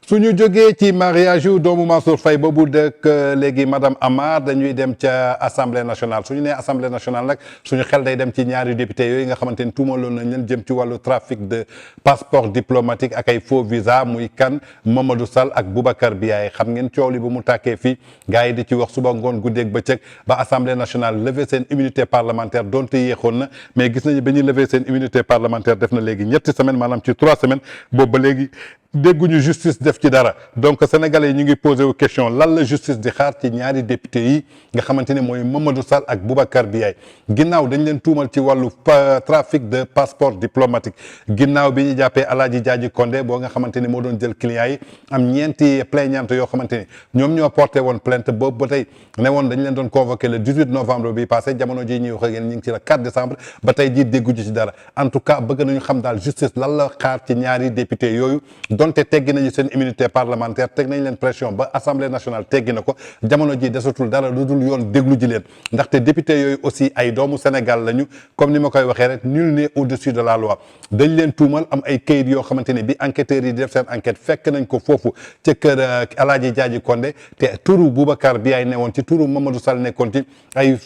suñu jógee ci mariage yu doomu Mansour Faye boobu dëkk léegi madame Amar dañuy dem ca assemblée nationale suñu nee assemblée nationale nag suñu xel day dem ci ñaari député yooyu nga xamante ni tuumaloon nañ leen jëm ci wàllu trafic de passeport diplomatique ak ay faux visa muy kan Mamadou Sall ak Boubacar Biaye xam ngeen coow li bu mu tàkkee fii gars yi di ci wax suba ngoon guddeeg bëccëg ba assemblée nationale lever seen immunité parlementaire donte yéexoon na mais gis nañu ba ñuy lever seen immunité parlementaire def na léegi ñetti semaines maanaam ci 3 semaines boobu ba léegi dégguñu justice def ci dara donc sénégalais yi ñu ngi posé wu question lan la justice di xaar ci ñaari député yi nga xamante ne mooy Mamadou Sall ak Boubacar Biaye ginnaaw dañ leen tuumal ci wàllu trafic de passeport diplomatique ginnaaw bi ñu jàppee Alaaji Jaaji Condé boo nga xamante ni moo doon jël clients yi am ñeenti plaignante yoo xamante ni ñoom ñoo porté woon plainte boobu ba tey ne woon dañ leen doon convoqué le 18 novembre bi passé jamono ji ñuy wax ak yéen ñu ngi ci la 4 décembre ba tey jii dégguñu ci dara en tout cas bëgg nañu xam daal justice lan la xaar ci ñaari député yooyu donte teggi nañu seen immunité parlementaire teg nañ leen pression ba assemblée nationale teggi na ko jamono ji desatul dara lu dul yoon déglu ji leen ndaxte député yooyu aussi ay doomu Sénégal lañu comme ni ma koy waxee rek nul n'est au-dessus de la loi dañ leen tuumal am ay kayit yoo xamante ne bi enquêteurs yi di def seen enquête fekk nañ ko foofu ca kër Alaaji Jaaji Condé te turu Boubacar Biaye ne woon ci turu Mamadou Sall nekkoon ci ay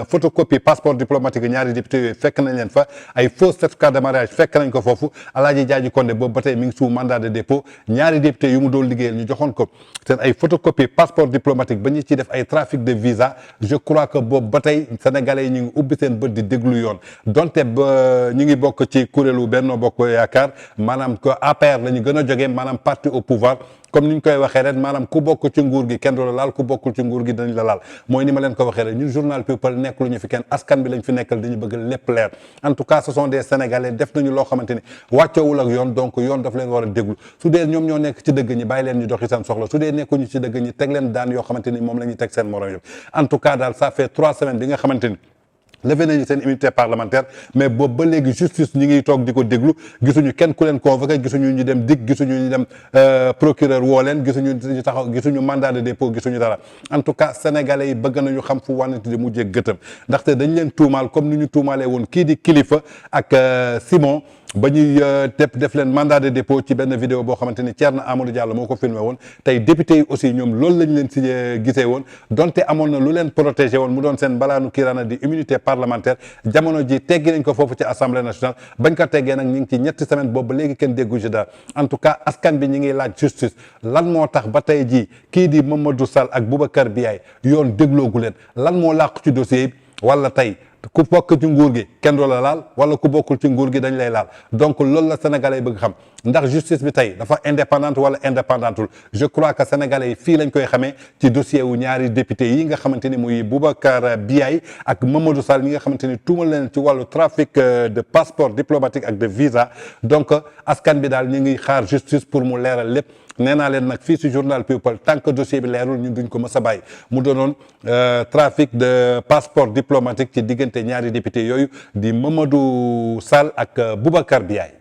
photocopie passeport diplomatique ñaari député yooyu fekk nañ leen fa ay faux certificat de mariage fekk nañ ko foofu Alaaji Jaaji Condé boobu ba tey mi ngi sous mandat de dépôt ñaari député yu mu doon liggéeyal ñu joxoon ko seen ay photocopie passeport diplomatique ba ñu ciy def ay trafic de visa je crois que boobu ba tey sénégalais yi ñu ngi ubbi seen bët di déglu yoon donte ba ñu ngi bokk ci kuréelu Benno Bokk Yaakaar maanaam que APR la ñu gën a jógee maanaam parti au pouvoir comme ni ñu koy waxee rek maanaam ku bokk ci nguur gi kenn du la laal ku bokkul ci nguur gi dañ la laal mooy ni ma leen ko waxee rek ñun journal People nekk lu ñu fi kenn askan bi lañ fi nekkal dañu bëgg lépp leer en tout cas ce sont des sénégalais def nañu loo xamante ni wàccoowul ak yoon donc yoon daf leen war a déglu su dee ñoom ñoo nekk ci dëgg ñi bàyyi leen ñu doxi seen soxla su dee nekkuñu ci dëgg ñi teg leen daan yoo xamante ni moom la ñuy teg seen morom yëpp en tout cas daal ça fait 3 semaines bi nga xamante ni levé nañu seen immunité parlementaire mais boobu ba léegi justice ñi ngi toog di ko déglu gisuñu kenn ku leen convoqué gisuñu ñu dem dig gisuñu ñu dem procureur woo leen gisuñu ñu taxaw gisuñu mandat de dépôt gisuñu dara en tout cas sénégalais yi bëgg nañu xam fu wànnante di mujjee gëtëm ndaxte dañ leen tuumaal comme ni ñu tuumaalee woon kii di Kilifeu ak Simon ba ñuy def leen mandat de dépôt ci benn vidéo boo xamante ni Thierno Amadou Diallo moo ko filmé woon tey député yi aussi ñoom loolu lañ leen si gisee woon donte amoon na lu leen protégé woon mu doon seen balaanu kiiraana di immunité parlementaire jamono ji teggi nañ ko foofu ci assemblée nationale bañ ko teggee nag ñu ngi ci ñetti semaine boobu ba léegi kenn déggu ci dara en tout cas askan bi ñi ngi laaj justice lan moo tax ba tey jii kii di Mamadou Sall ak Boubacar Biaye yoon dégloogu leen lan moo làqu ci dossier yi wala tey ku bokk ci nguur gi kenn du la laal wala ku bokkul ci nguur gi dañ lay laal donc loolu la sénégalais yi bëgg xam ndax justice bi tey dafa indépendante wala indépendantul je crois que sénégalais yi fii lañ koy xamee ci dossier wu ñaari député yi nga xamante ni muy Boubacar Biaye ak Mamadou Sall ñi nga xamante ni tuumal leen ci wàllu trafic de passeport diplomatique ak de visa donc askan bi daal ñu ngi xaar justice pour mu leeral lépp nee naa leen nag fii si journal People tant que dossier bi leerul ñun duñ ko mës a bàyyi mu doonoon trafic de passeport diplomatique ci diggante ñaari député yooyu di Mamadou Sall ak Boubacar Biaye.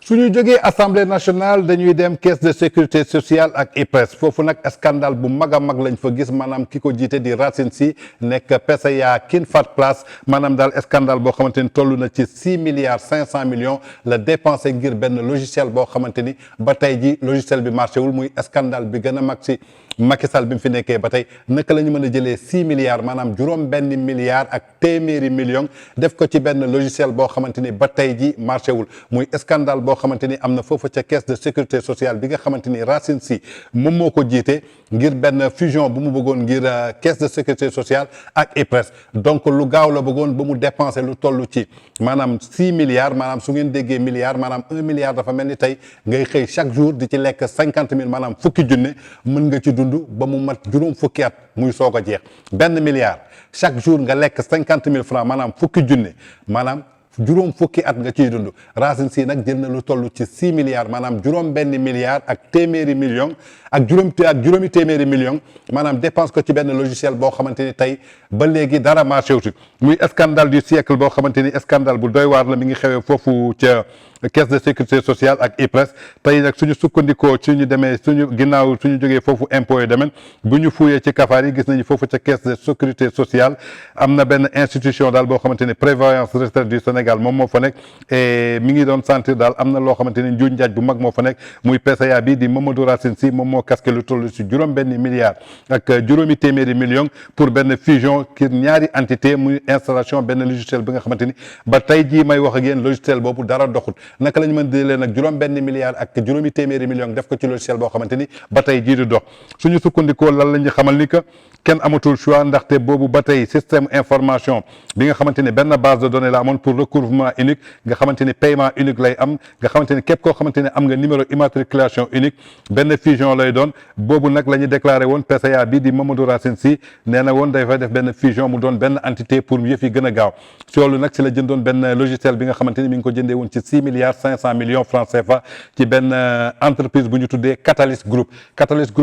suñu jógee assemblée nationale dañuy dem caisse de sécurité sociale ak IPRES foofu nag scandale bu mag a mag lañ fa gis maanaam ki ko jiite di Racine Sy nekk PCA King Fahd Palace maanaam daal scandale boo xamante ni toll na ci 6 milliards 500 millions la dépensé ngir benn logiciel boo xamante ni ba tey ji logiciel bi marché wul muy scandale bi gën a mag si Macky Sall bi mu fi nekkee ba tey naka la ñu mën a jëlee 6 milliards maanaam juróom benn milliard ak téeméeri millions def ko ci benn logiciel boo xamante ni ba tey ji marché wul muy scandale boo xamante ni am na foofu ca caisse de sécurité sociale bi nga xamante ni Racine Sy moom moo ko jiite ngir benn fusion bu mu bëggoon ngir caisse de sécurité sociale ak IPRES donc lu gaaw la bëggoon ba mu dépensé lu toll ci maanaam 6 milliards maanaam su ngeen déggee milliards maanaam 1 milliard dafa mel ni tey ngay xëy chaque jour di ci lekk 50 000 maanaam fukki junne mën nga ci dund ba mu mat juróom fukki at muy soog a jeex benn milliard chaque jour nga lekk 50 000 francs maanaam fukki junne maanaam juróom fukki at nga ciy dund Racine Sy nag jël na lu toll ci 6 milliards maanaam juróom benn milliard ak téeméeri millions ak juróomi téeméeri millions maanaam dépense ko ci benn logiciel boo xamante ni tey ba léegi dara marché wu ci muy scandale du siècle boo xamante ni scandale bu doy waar la mi ngi xewee foofu ca caisse de sécurité sociale ak IPRES tey nag suñu sukkandikoo suñu demee suñu ginnaaw suñu jógee foofu impôt et domaine bu ñu fuyee ci kafaar yi gis nañu foofu ca caisse de sécurité sociale am na benn institution daal boo xamante ni prévoyance retraite du Sénégal moom moo fa nekk et mi ngi doon sentir daal am na loo xamante ni njuuj njaaj bu mag moo fa nekk muy PCA bi di Mamadou Racine Sy moom moo casqué lu toll si juróom-benn milliards ak juróomi téeméeri millions pour benn fusion ki ñaari entité muy installation benn logiciel bi nga xamante ni ba tey jii may wax ak yéen logiciel boobu dara doxut naka la ñu mën di leen nag juróom-benn milliards ak juróomi téeméeri millions def ko ci logiciel boo xamante ni ba tey jii di dox suñu sukkandikoo lan la ñu xamal ni que kenn amatul choix ndaxte boobu ba tey système information bi nga xamante ni benn base de données la amoon pour recouvrement unique nga xamante ni paiement unique lay am nga xamante ni képp koo xamante ni am nga numéro immatriculation unique benn fusion lay doon boobu nag la ñu déclaré woon PCA bi di Mamadou Racine Sy nee na woon dafay def benn fusion mu doon benn entité pour yëf yi gën a gaaw si loolu nag si la jëndoon benn logiciel bi nga xamante ni mi ngi ko jëndee woon ci 6 milliards 500 millions francs CFA ci benn entreprise bu ñu tuddee Catalyst Group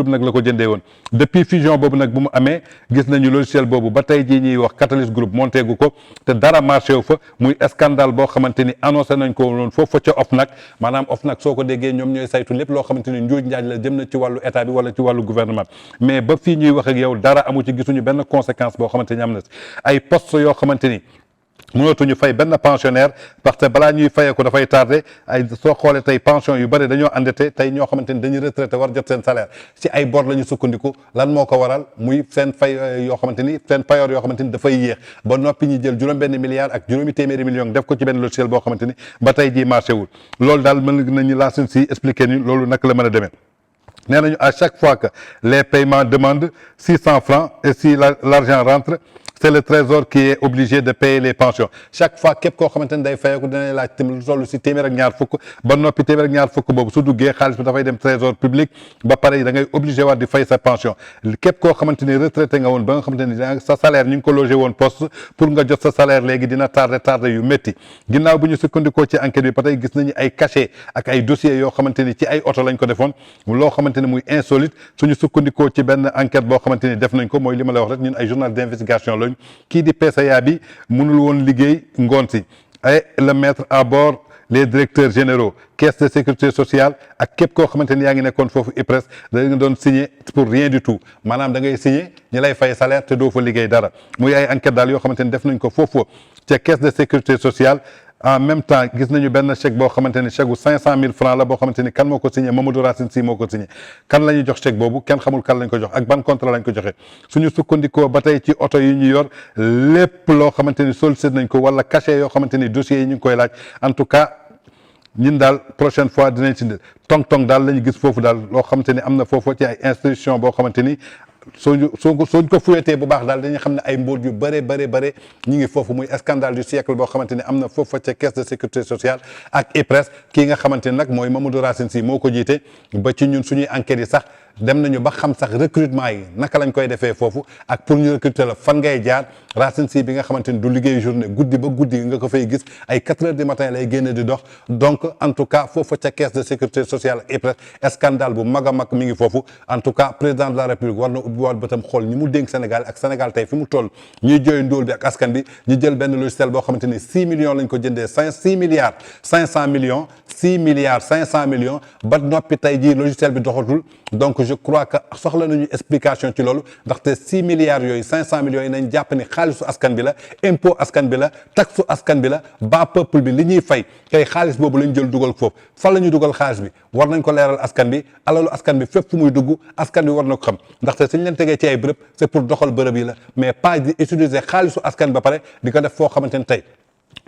nag la ko jëndee woon depuis fusion boobu nag bu mu amee gis nañu logiciel boobu ba tey jii ñuy wax Catalyst Group monté gu ko te dara marché wu fa muy scandale boo xamante ni annoncé nañ ko woon foofu ca OFNAC maanaam OFNAC soo ko déggee ñoom ñooy saytu lépp loo xamante ni njuuj njaaj la jëm na ci wàllu état bi wala ci wàllu gouvernement mais ba fii ñuy wax ak yow dara amu ci gisuñu benn conséquence boo xamante ni am na si ay poste yoo xamante ni mënatuñu fay benn pensionnaire parce que balaa ñuy fayee ko dafay tardé ay soo xoolee tey pension yu bëri dañoo endetté tey ñoo xamante ni dañuy retraité war jot seen salaire ci ay bor la ñu sukkandiku lan moo ko waral muy seen fay yoo xamante ni seen payoor yoo xamante ni dafay yéex ba noppi ñu jël juróom-benn milliard ak juróomi téeméeri millions def ko ci benn logiciel boo xamante ni ba tey jii marché wul loolu daal mën nañu Racine Sy expliquer ni loolu naka la mën a demee. nee nañu à chaque fois que les paiements demandent 600 francs et si l'argent rentre c'est le trésor qui est obligé de payer les pensions chaque fois képp koo xamante ni day fayeeku dinañ laaj tamit lu toll si téeméer ak ñaar fukk ba noppi téeméer ak ñaar fukk boobu su duggee xaalis bi dafay dem trésor public ba pare da ngay obligé waat di fay sa pension képp koo xamante ni retraité nga woon ba nga xamante ni sa salaire ñu ngi ko logé woon poste pour nga jot sa salaire léegi dina tardé yu métti ginnaaw bu ñu sukkandikoo ci enquête bi ba tey gis nañu ay cachet ak ay dossiers yoo xamante ni ci ay oto lañ ko defoon loo xamante ni muy insolite suñu sukkandikoo ci benn enquête boo xamante ni def nañ ko mooy li ma la wax rek ñun ay journal d'investigation lañ kii di PCA bi mënul woon liggéey ngoon si et le mettre à bord les directeurs généraux caisse de sécurité sociale ak képp koo xamante ni yaa ngi nekkoon foofu IPRES da nga doon signer pour rien du tout maanaam da ngay signer ñi lay fay salaire te doo fa liggéey dara muy ay enquête daal yoo xamante ni def nañ ko foofu ca caisse de sécurité sociale en même temps gis nañu benn chèque boo xamante ni chèque gu 500 000 francs la boo xamante ni kan moo ko signé Mamadou Racine Sy moo ko signé kan la ñuy jox chèque boobu kenn xamul kan lañ ko jox ak ban contrat lañ ko joxe suñu sukkandikoo ba tey ci oto yi ñu yor lépp loo xamante ni sollicité nañ ko wala cachet yoo xamante ni dossiers yi ñu ngi koy laaj en tout cas ñun daal prochaine fois dinañ si tong daal la ñu gis foofu daal loo xamante ni am na foofu ci ay institution boo xamante ni sooñ ko fuyetee bu baax daal dañuy xam ne ay mbóot yu bare ñu ngi foofu muy scandale du siècle boo xamante ni am na foofu ca caisse de sécurité sociale ak IPRES kii nga xamante ni nag mooy Mamadou Racine Sy moo ko jiite ba ci ñun suñuy enquêtes yi sax dem nañu ba xam sax recrutement yi naka lañ koy defee foofu ak pour ñu recruter la fan ngay jaar Racine Sy bi nga xamante ni du liggéey journée guddi ba guddi nga ko fay gis ay 4 heures du matin lay génne di dox donc en tout cas foofu ca caisse de sécurité sociale ak IPRES scandale bu mag a mag mi ngi foofu en tout cas président de la république war na ubbiwaat bëtam xool ñi mu dénk Sénégal ak Sénégal tey fi mu toll ñuy jooy ndóol bi ak askan bi ñu jël benn logiciel boo xamante ni 6 millions lañ ko jëndee 6 milliards 500 millions 6 milliards 500 millions ba noppi tey jii logiciel bi doxatul donc je crois que soxla nañu explication ci loolu ndaxte 6 milliards yooyu 500 millions yi nañ jàpp ni xaalisu askan bi la impôt askan bi la taxe askan bi la ba peuple bi li ñuy fay tey xaalis boobu lañ jël dugal foofu fan la ñu dugal xaalis bi war nañ ko leeral askan bi alalu askan bi fépp fu muy dugg askan bi war na ko xam ndaxte suñ leen tegee ci ay bërëb c'est pour doxal bërëb yi la mais pas di utiliser xaalisu askan ba pare di ko def foo xamante ni tey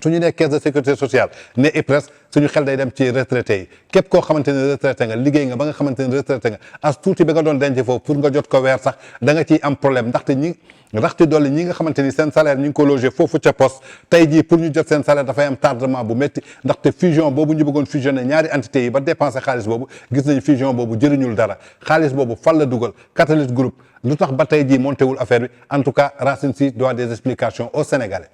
suñu nee caisse de sécurité sociale ne IPRES suñu xel day dem ci retraité yi képp koo xamante ne retraité nga liggéey nga ba nga xamante ne retraité nga as tuuti ba nga doon denc foofu pour nga jot ko weer sax da nga ciy am problème ndaxte ñi raxti dolli ñi nga xamante ni seen salaire ñu ngi ko logé foofu ca poste tey jii pour ñu jot seen salaire dafay am tardement bu métti ndaxte fusion boobu ñu bëggoon fusionné ñaari entité yi ba dépensé xaalis boobu gis nañu fusion boobu jëriñul dara xaalis boobu fan la dugal Catalyst Group lu tax ba tey jii monté wul affaire bi en tout cas Racine Sy doit des explications aux Sénégalais